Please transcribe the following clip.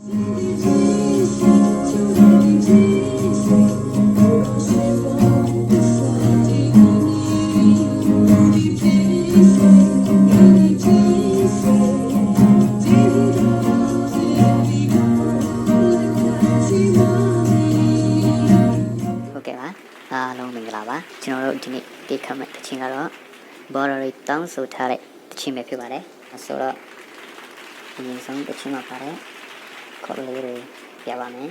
အားလုံးမင်္ဂလာပါကျွန်တော်တို့ဒီနေ့ဒီခမဲ့တခြင်းကတော့ border တောင်းဆိုထားတဲ့တခြင်းပဲဖြစ်ပါတယ်ဆိုတော့အရင်ဆုံးတခြင်းမှာပါတဲ့ခေါ်လေးတွေပြပါမယ်